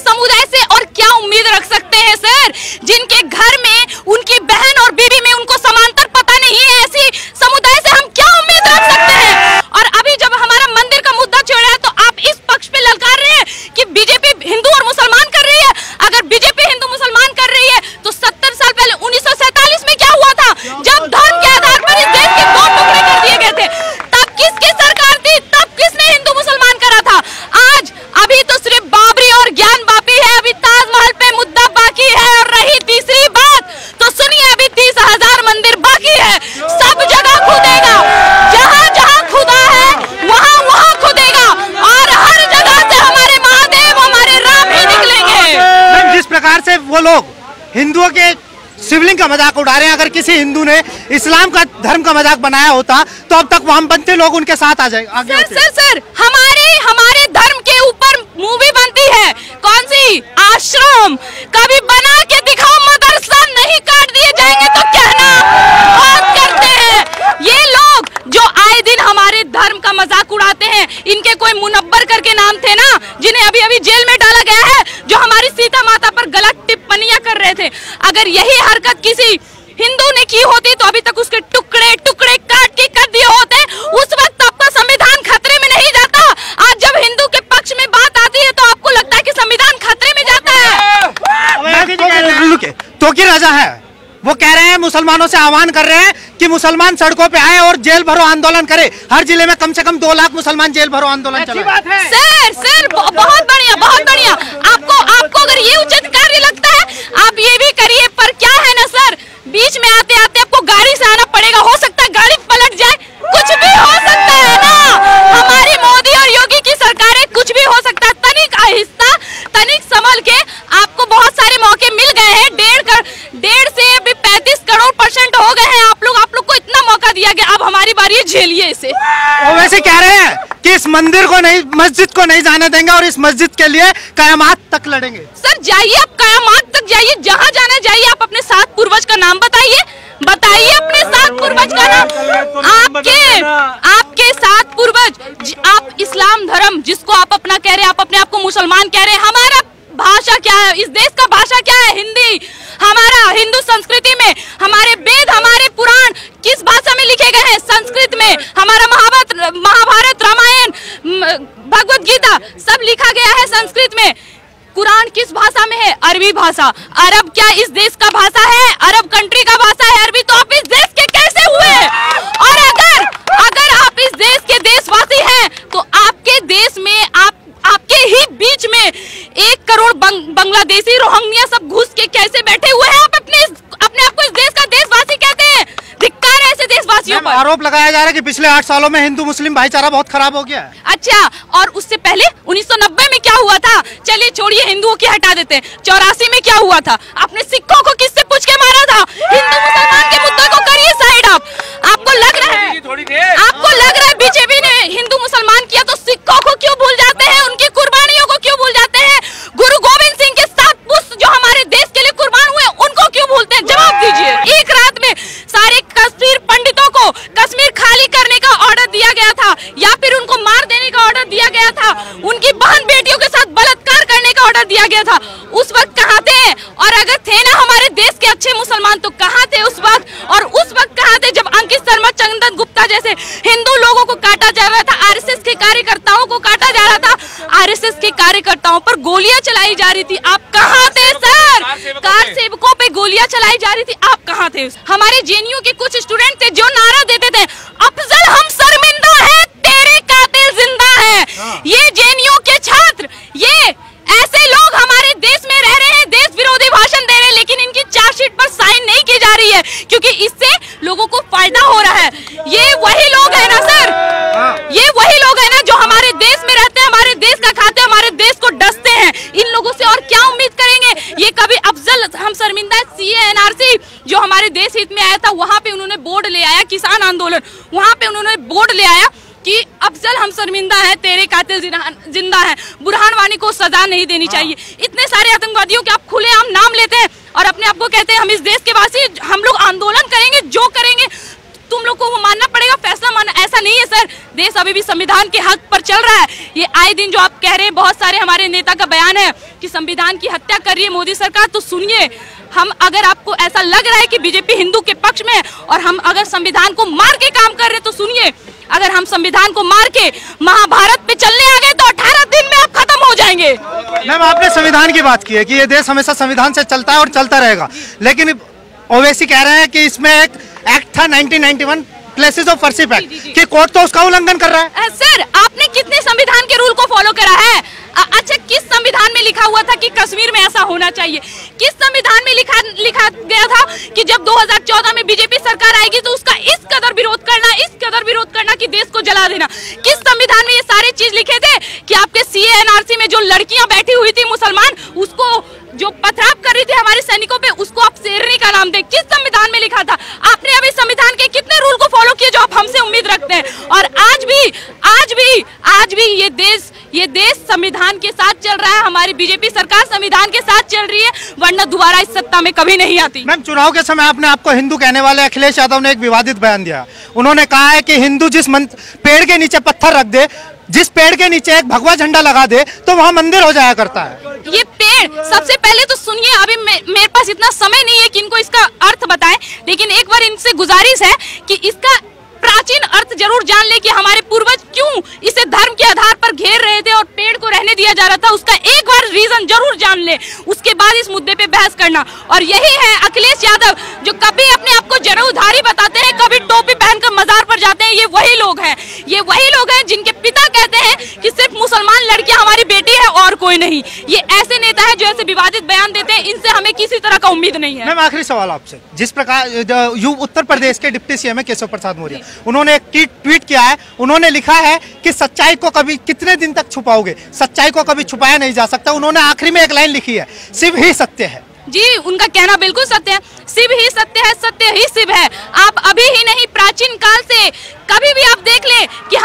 समुदाय से और क्या उम्मीद रख सकते हैं सर, जिनके घर में उनकी बहन और बीवी में उनको समांतर पता नहीं है, ऐसी समुदाय से हम क्या उम्मीद रख सकते हैं। और अभी जब हमारा मंदिर का मुद्दा छेड़ा है तो आप इस पक्ष पे ललकार रहे हैं कि बीजेपी हिंदू और मुसलमान कर रही है। अगर बीजेपी हिंदू मुसलमान कर रही है तो 70 साल पहले 1947 में क्या हुआ था, जब धर्म के आधार पर इस देश के 2 टुकड़े कर दिए गए थे, तब किसकी सरकार थी, तब किसने हिंदू मुसलमान करा था। आज अभी तो सिर्फ बाबरी और ज्ञान बापी है, अभी ताजमहल पे मुद्दा बाकी है। और रही तीसरी बात तो सुनिए, अभी 30,000 मंदिर बाकी है, सब जगह खुदेगा, जहाँ जहाँ खुदा है वहाँ वहाँ खुदेगा और हर जगह से हमारे महादेव हमारे राम ही निकलेंगे। जिस प्रकार से वो लोग हिंदुओं के शिवलिंग का मजाक उड़ा रहे हैं, अगर किसी हिंदू ने इस्लाम का धर्म का मजाक बनाया होता तो अब तक वामपंथी लोग उनके साथ आ जाएंगे। सर हमारे धर्म के ऊपर मूवी बनती है, कौन सी, आश्रम। कभी बना के दिखाओ, मदरसा नहीं काट दिए जाएंगे तो कहना बहुत करते हैं। ये लोग जो आए दिन हमारे धर्म का मजाक उड़ाते हैं, इनके कोई मुनव्वर करके नाम थे ना, जिन्हें अभी अभी जेल में डाला गया है, जो हमारी सीता माता पर गलत टिप्पणियां कर रहे थे। अगर यही हरकत किसी हिंदू ने की होती तो अभी तक उसके टुकड़े टुकड़े काट के कर दिए होते, उस वक्त आपका संविधान खतरे में नहीं जाता। आज जब हिंदू के पक्ष में बात आती है तो आपको लगता है कि संविधान खतरे में जाता है। तो की राजा है, वो कह रहे हैं, मुसलमानों से आह्वान कर रहे हैं कि मुसलमान सड़कों पे आए और जेल भरो आंदोलन करे। हर जिले में कम से कम 2 लाख मुसलमान जेल भरो आंदोलन चलाएं। सर बहुत बढ़िया, बहुत बढ़िया। आपको अगर ये उचित कार्य लगता है आप ये भी करिए, पर क्या है ना सर, बीच में आते आते आपको गाड़ी से आना पड़ेगा। हो सकता है गाड़ी पलट जाए, कुछ भी हो सकता है ना। हमारी मोदी और योगी की सरकारें, कुछ भी हो सकता है। तनिक आहिस्ता, तनिक संभल के, आपको बहुत सारे मौके मिल गए हैं। 1.5 से अभी 35 करोड़% हो गए हैं आप लोग को इतना मौका दिया गया, अब हमारी बारी है, झेलिए इसे। वो वैसे कह रहे हैं कि इस मंदिर को नहीं, मस्जिद को नहीं जाने देंगे और इस मस्जिद के लिए कयामत तक लड़ेंगे। सर जाइए, आप कयामत तक जाइए, जहाँ जाना जाइए। आप अपने 7 पूर्वज का नाम बताइए अपने 7 पूर्वज का नाम। आपके 7 पूर्वज, आप इस्लाम धर्म जिसको आप अपना कह रहे हैं, आप अपने आप को मुसलमान कह रहे हैं। हमारा भाषा क्या है, इस देश का भाषा क्या है, हिंदी। हमारा हिंदू संस्कृति में हमारे वेद, हमारे पुराण किस भाषा में लिखे गए हैं, संस्कृत में। हमारा महाभारत, रामायण, भगवत गीता सब लिखा गया है संस्कृत में। कुरान किस भाषा में है, अरबी भाषा। अरब क्या इस देश का भाषा है, अरब कंट्री का भाषा है अरबी, तो आप इस देश के कैसे हुए। और अगर आप इस देश के देशवासी हैं तो आपके देश में, आपके ही बीच में 1 करोड़ बांग्लादेशी, रोहिंग्या सब घुस के कैसे बैठे हुए हैं। आप अपने आप को इस देश का देशवासी कहते हैं, धिक्कार है ऐसे देशवासियों पर। आरोप लगाया जा रहा है कि पिछले 8 सालों में हिंदू मुस्लिम भाईचारा बहुत खराब हो गया है। अच्छा, और उससे पहले 1990 में क्या हुआ था, चलिए छोड़िए, हिंदुओं की हटा देते हैं। 84 में क्या हुआ था, आपने सिखों को किससे पूछ के मारा था। हिंदू मुसलमान के मुद्दे को करिए साइड। आपको लग रहा है बीजेपी ने हिंदू मुसलमान किया तो सिखों को क्यों भूल जाते हैं, उनकी कुर्बानियों को क्यों भूल जाते हैं। गुरु गोविंद सिंह के 7 पुत्र जो हमारे देश के लिए कुर्बान हुए, उनको क्यों भूलते हैं, जवाब दीजिए। एक रात में सारे कश्मीर पंडितों को कश्मीर खाली करने का ऑर्डर दिया गया था, या फिर उनको मार देने का ऑर्डर दिया गया था, उनकी बहन बेटियों के साथ बलात्कार करने का ऑर्डर दिया गया था। उस वक्त कहाँ थे, और अगर थे ना हमारे देश के अच्छे मुसलमान तो कहाँ थे उस वक्त। और उस वक्त कहाँ थे जब अंकित शर्मा, चंदन गुप्ता जैसे हिंदू लोगों को काटा जा रहा था, आरएसएस के कार्यकर्ताओं को काटा जा रहा था, आरएसएस के कार्यकर्ताओं पर गोलियां चलाई जा रही थी। आप कहाँ थे सर, कार सेवकों पे गोलियां चलाई जा रही थी, आप कहाँ थे। हमारे जेएनयू के कुछ स्टूडेंट थे जो नारा देते थे, अफजल हम शर्मिंदा हैं, तेरे कातिल जिंदा है। ये जेएनयू के छात्र, ये ऐसे लोग हमारे देश में रह रहे हैं, देश विरोधी भाषण दे रहे हैं, लेकिन इनकी चार्जशीट पर साइन नहीं की जा रही है क्योंकि इससे लोगों को फायदा हो रहा है। ये वही लोग है ना सर, ये वही लोग है ना जो हमारे देश में रहते हैं, हमारे देश का खाते हैं, हमारे देश को डसते हैं। इन लोगों से और क्या उम्मीद करेंगे। ये कभी अफजल हम शर्मिंदा, सीए एनआरसी जो हमारे देश हित में आया था, वहां पे उन्होंने बोर्ड ले आया, किसान आंदोलन, वहां पे उन्होंने बोर्ड ले आया कि अफजल हम शर्मिंदा है, तेरे कातिल जिंदा है, बुरहान वानी को सजा नहीं देनी चाहिए। इतने सारे आतंकवादियों के आप खुलेआम नाम लेते हैं और अपने आप को कहते हैं हम इस देश के वासी, हम लोग आंदोलन करेंगे, जो करेंगे। तुम लोग को वो मानना पड़ेगा, फैसला मानना। ऐसा नहीं है सर, देश अभी भी संविधान के हक पर चल रहा है। ये आए दिन जो आप कह रहे हैं, बहुत सारे हमारे नेता का बयान है कि संविधान की हत्या कर रही है मोदी सरकार, तो सुनिए, हम अगर आपको ऐसा लग रहा है कि बीजेपी हिंदू के पक्ष में और हम अगर संविधान को मार के काम कर रहे हैं, तो सुनिए, अगर हम संविधान को मार के महाभारत पे चलने आ गए तो 18 दिन में आप खत्म हो जाएंगे। मैम, आपने संविधान की बात की है कि ये देश हमेशा संविधान से चलता है और चलता रहेगा, लेकिन ओवैसी कह रहे हैं कि इसमें एक एक्ट था 1991 प्लेसेस ऑफ वर्शिप एक्ट कि कोर्ट तो उसका उल्लंघन कर रहा है। सर, आपने कितने संविधान के रूल को फॉलो करा है? अच्छा, किस संविधान में लिखा हुआ था कि कश्मीर में ऐसा होना चाहिए? किस संविधान में लिखा गया था कि जब 2014 में बीजेपी सरकार आएगी तो उसका इस कदर विरोध करना कि देश को जला देना? किस संविधान में ये सारी चीज लिखे थे कि आपके CA-NRC में जो लड़कियां बैठी हुई थी मुसलमान, उसको जो पथराव कर रही थी हमारे सैनिकों पे, उसको आप शेरनी का नाम दे? किस संविधान में लिखा था? आपने अभी संविधान के कितने रूल को फॉलो किए जो आप हमसे उम्मीद रखते हैं? और आज भी ये देश संविधान के साथ चल रहा है। हमारी बीजेपी सरकार संविधान के साथ चल रही है, वरना दोबारा इस सत्ता में कभी नहीं आती। मैम, चुनाव के समय आपने आपको हिंदू कहने वाले अखिलेश यादव ने एक विवादित बयान दिया। उन्होंने कहा है कि हिंदू जिस पेड़ के नीचे पत्थर रख दे, जिस पेड़ के नीचे एक भगवा झंडा लगा दे, तो वहाँ मंदिर हो जाया करता है। ये पेड़, सबसे पहले तो सुनिए, अभी मेरे पास इतना समय नहीं है कि इनको इसका अर्थ बताएं, लेकिन एक बार इनसे गुजारिश है कि इसका प्राचीन अर्थ जरूर जान ले कि हमारे पूर्वज क्यों इसे धर्म के आधार पर घेर रहे थे और पेड़ को रहने दिया जा रहा था। उसका एक बार रीजन जरूर जान ले, उसके बाद इस मुद्दे पे बहस करना। और यही है अखिलेश यादव, जो कभी अपने आप को जरूरधारी बताते हैं, कभी टोपी पहनकर मजार पर जाते हैं। ये वही लोग हैं जिनके पिता कहते हैं कि सिर्फ मुसलमान लड़कियां हमारी बेटी है और कोई नहीं। ये ऐसे नेता है जो ऐसे विवादित बयान देते हैं, इनसे हमें किसी तरह का उम्मीद नहीं है। मैम, आखिरी सवाल आपसे, जिस प्रकार उत्तर प्रदेश के डिप्टी CM है केशव प्रसाद मौर्य, उन्होंने एक ट्वीट किया है। उन्होंने लिखा है कि सच्चाई को कभी कितने दिन तक छुपाओगे, सच्चाई को कभी छुपाया नहीं जा सकता। उन्होंने आखिरी में एक लाइन लिखी है, शिव ही सत्य है। जी, उनका कहना बिल्कुल सत्य है, शिव ही सत्य है, सत्य ही शिव है। आप अभी ही नहीं, प्राचीन काल से कभी भी आप देख ले कि